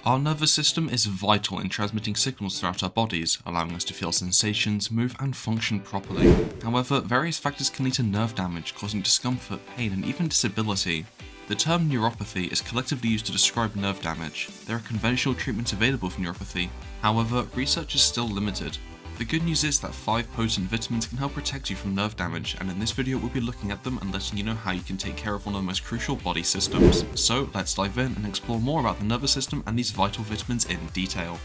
Our nervous system is vital in transmitting signals throughout our bodies, allowing us to feel sensations, move and function properly. However, various factors can lead to nerve damage, causing discomfort, pain and even disability. The term neuropathy is collectively used to describe nerve damage. There are conventional treatments available for neuropathy, however, research is still limited. The good news is that 5 potent vitamins can help protect you from nerve damage, and in this video we'll be looking at them and letting you know how you can take care of one of the most crucial body systems. So let's dive in and explore more about the nervous system and these vital vitamins in detail.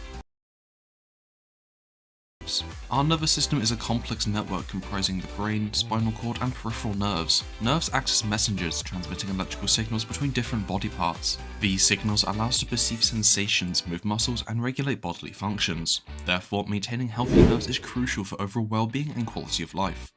Our nervous system is a complex network comprising the brain, spinal cord and peripheral nerves. Nerves act as messengers, transmitting electrical signals between different body parts. These signals allow us to perceive sensations, move muscles and regulate bodily functions. Therefore, maintaining healthy nerves is crucial for overall well-being and quality of life.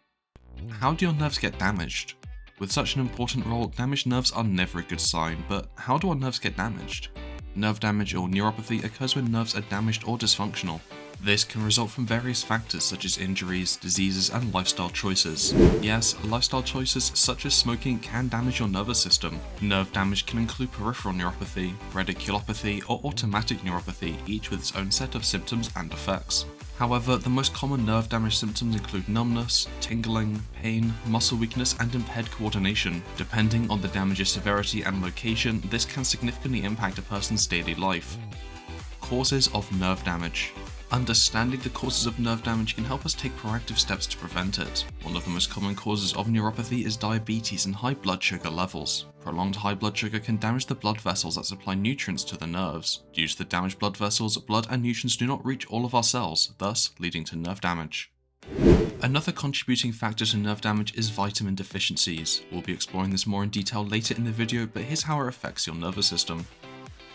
How do your nerves get damaged? With such an important role, damaged nerves are never a good sign, but how do our nerves get damaged? Nerve damage or neuropathy occurs when nerves are damaged or dysfunctional. This can result from various factors such as injuries, diseases and lifestyle choices. Yes, lifestyle choices such as smoking can damage your nervous system. Nerve damage can include peripheral neuropathy, radiculopathy or automatic neuropathy, each with its own set of symptoms and effects. However, the most common nerve damage symptoms include numbness, tingling, pain, muscle weakness and impaired coordination. Depending on the damage's severity and location, this can significantly impact a person's daily life. Causes of nerve damage. Understanding the causes of nerve damage can help us take proactive steps to prevent it. One of the most common causes of neuropathy is diabetes and high blood sugar levels. Prolonged high blood sugar can damage the blood vessels that supply nutrients to the nerves. Due to the damaged blood vessels, blood and nutrients do not reach all of our cells, thus leading to nerve damage. Another contributing factor to nerve damage is vitamin deficiencies. We'll be exploring this more in detail later in the video, but here's how it affects your nervous system.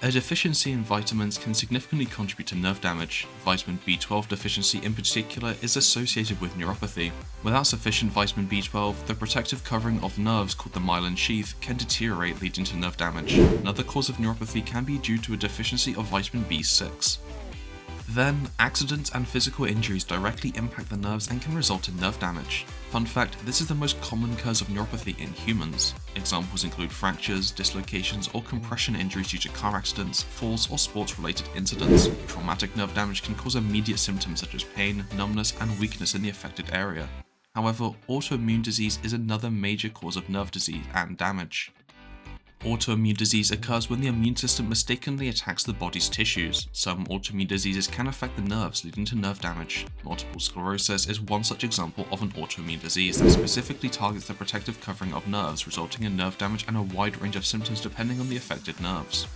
A deficiency in vitamins can significantly contribute to nerve damage. Vitamin B12 deficiency in particular is associated with neuropathy. Without sufficient vitamin B12, the protective covering of nerves called the myelin sheath can deteriorate, leading to nerve damage. Another cause of neuropathy can be due to a deficiency of vitamin B6. Then, accidents and physical injuries directly impact the nerves and can result in nerve damage. Fun fact, this is the most common cause of neuropathy in humans. Examples include fractures, dislocations, or compression injuries due to car accidents, falls, or sports-related incidents. Traumatic nerve damage can cause immediate symptoms such as pain, numbness, and weakness in the affected area. However, autoimmune disease is another major cause of nerve disease and damage. Autoimmune disease occurs when the immune system mistakenly attacks the body's tissues. Some autoimmune diseases can affect the nerves, leading to nerve damage. Multiple sclerosis is one such example of an autoimmune disease that specifically targets the protective covering of nerves, resulting in nerve damage and a wide range of symptoms depending on the affected nerves.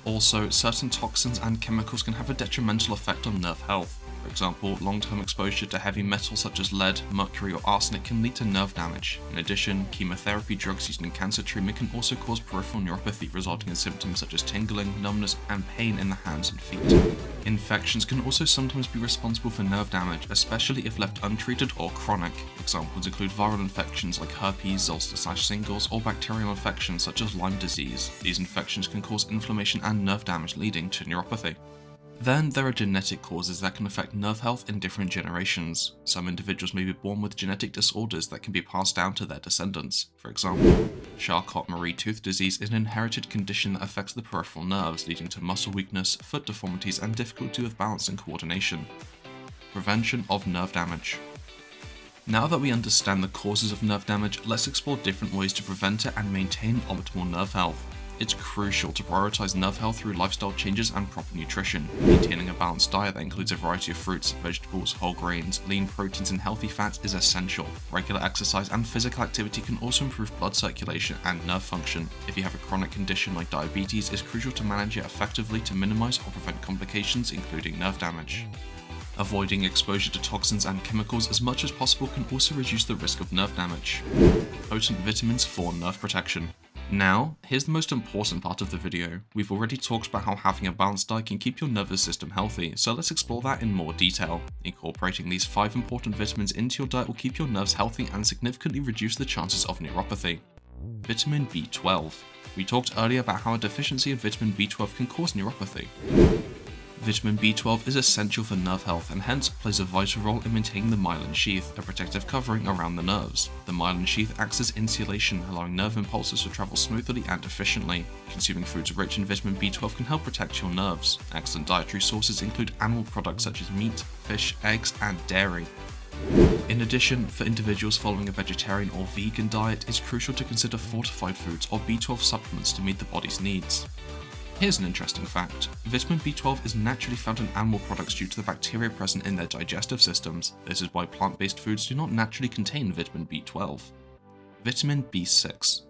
Also, certain toxins and chemicals can have a detrimental effect on nerve health. For example, long-term exposure to heavy metals such as lead, mercury or arsenic can lead to nerve damage. In addition, chemotherapy drugs used in cancer treatment can also cause peripheral neuropathy, resulting in symptoms such as tingling, numbness and pain in the hands and feet. Infections can also sometimes be responsible for nerve damage, especially if left untreated or chronic. Examples include viral infections like herpes, zoster/shingles, or bacterial infections such as Lyme disease. These infections can cause inflammation and nerve damage, leading to neuropathy. Then there are genetic causes that can affect nerve health in different generations. Some individuals may be born with genetic disorders that can be passed down to their descendants. For example, Charcot-Marie tooth disease is an inherited condition that affects the peripheral nerves, leading to muscle weakness, foot deformities, and difficulty with balance and coordination. Prevention of nerve damage. Now that we understand the causes of nerve damage, let's explore different ways to prevent it and maintain optimal nerve health. It's crucial to prioritize nerve health through lifestyle changes and proper nutrition. Maintaining a balanced diet that includes a variety of fruits, vegetables, whole grains, lean proteins and healthy fats is essential. Regular exercise and physical activity can also improve blood circulation and nerve function. If you have a chronic condition like diabetes, it's crucial to manage it effectively to minimize or prevent complications, including nerve damage. Avoiding exposure to toxins and chemicals as much as possible can also reduce the risk of nerve damage. Potent vitamins for nerve protection. Now, here's the most important part of the video. We've already talked about how having a balanced diet can keep your nervous system healthy, so let's explore that in more detail. Incorporating these 5 important vitamins into your diet will keep your nerves healthy and significantly reduce the chances of neuropathy. Vitamin B12. We talked earlier about how a deficiency of vitamin B12 can cause neuropathy. Vitamin B12 is essential for nerve health and hence plays a vital role in maintaining the myelin sheath, a protective covering around the nerves. The myelin sheath acts as insulation, allowing nerve impulses to travel smoothly and efficiently. Consuming foods rich in vitamin B12 can help protect your nerves. Excellent dietary sources include animal products such as meat, fish, eggs, and dairy. In addition, for individuals following a vegetarian or vegan diet, it's crucial to consider fortified foods or B12 supplements to meet the body's needs. Here's an interesting fact. Vitamin B12 is naturally found in animal products due to the bacteria present in their digestive systems. This is why plant-based foods do not naturally contain vitamin B12. Vitamin B6.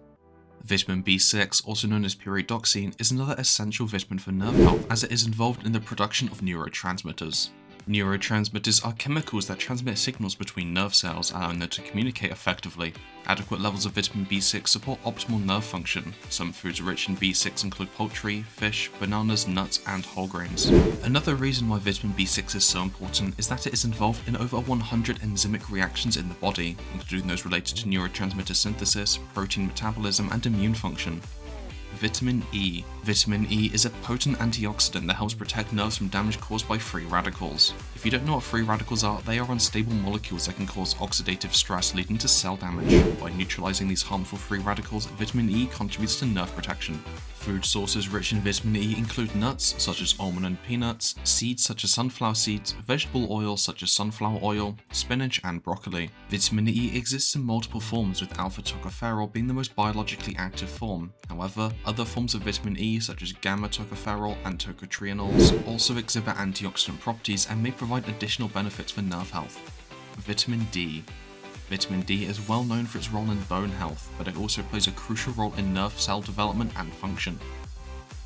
Vitamin B6, also known as pyridoxine, is another essential vitamin for nerve health as it is involved in the production of neurotransmitters. Neurotransmitters are chemicals that transmit signals between nerve cells, allowing them to communicate effectively. Adequate levels of vitamin B6 support optimal nerve function. Some foods rich in B6 include poultry, fish, bananas, nuts, and whole grains. Another reason why vitamin B6 is so important is that it is involved in over 100 enzymic reactions in the body, including those related to neurotransmitter synthesis, protein metabolism, and immune function. Vitamin E. Vitamin E is a potent antioxidant that helps protect nerves from damage caused by free radicals. If you don't know what free radicals are, they are unstable molecules that can cause oxidative stress leading to cell damage. By neutralizing these harmful free radicals, vitamin E contributes to nerve protection. Food sources rich in vitamin E include nuts such as almond and peanuts, seeds such as sunflower seeds, vegetable oils such as sunflower oil, spinach, and broccoli. Vitamin E exists in multiple forms, with alpha tocopherol being the most biologically active form. However, other forms of vitamin E such as gamma tocopherol and tocotrienols also exhibit antioxidant properties and may provide additional benefits for nerve health. Vitamin D. Vitamin D is well known for its role in bone health, but it also plays a crucial role in nerve cell development and function.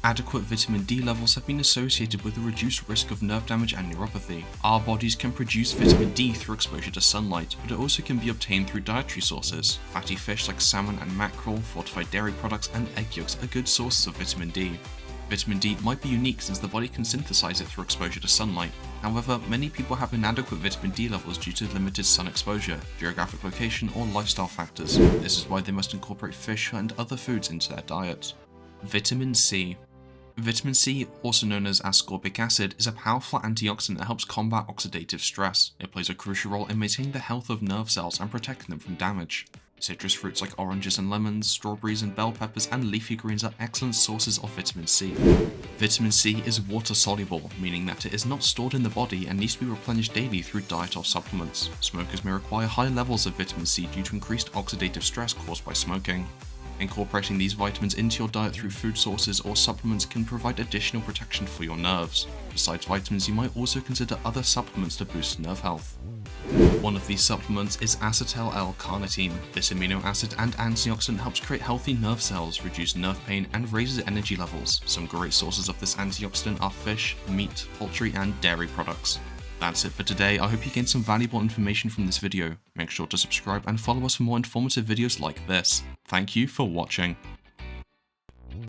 Adequate vitamin D levels have been associated with a reduced risk of nerve damage and neuropathy. Our bodies can produce vitamin D through exposure to sunlight, but it also can be obtained through dietary sources. Fatty fish like salmon and mackerel, fortified dairy products, and egg yolks are good sources of vitamin D. Vitamin D might be unique since the body can synthesize it through exposure to sunlight. However, many people have inadequate vitamin D levels due to limited sun exposure, geographic location, or lifestyle factors. This is why they must incorporate fish and other foods into their diet. Vitamin C. Vitamin C, also known as ascorbic acid, is a powerful antioxidant that helps combat oxidative stress. It plays a crucial role in maintaining the health of nerve cells and protecting them from damage. Citrus fruits like oranges and lemons, strawberries and bell peppers, and leafy greens are excellent sources of vitamin C. Vitamin C is water-soluble, meaning that it is not stored in the body and needs to be replenished daily through diet or supplements. Smokers may require high levels of vitamin C due to increased oxidative stress caused by smoking. Incorporating these vitamins into your diet through food sources or supplements can provide additional protection for your nerves. Besides vitamins, you might also consider other supplements to boost nerve health. One of these supplements is acetyl L-carnitine. This amino acid and antioxidant helps create healthy nerve cells, reduce nerve pain, and raises energy levels. Some great sources of this antioxidant are fish, meat, poultry, and dairy products. That's it for today. I hope you gained some valuable information from this video. Make sure to subscribe and follow us for more informative videos like this. Thank you for watching.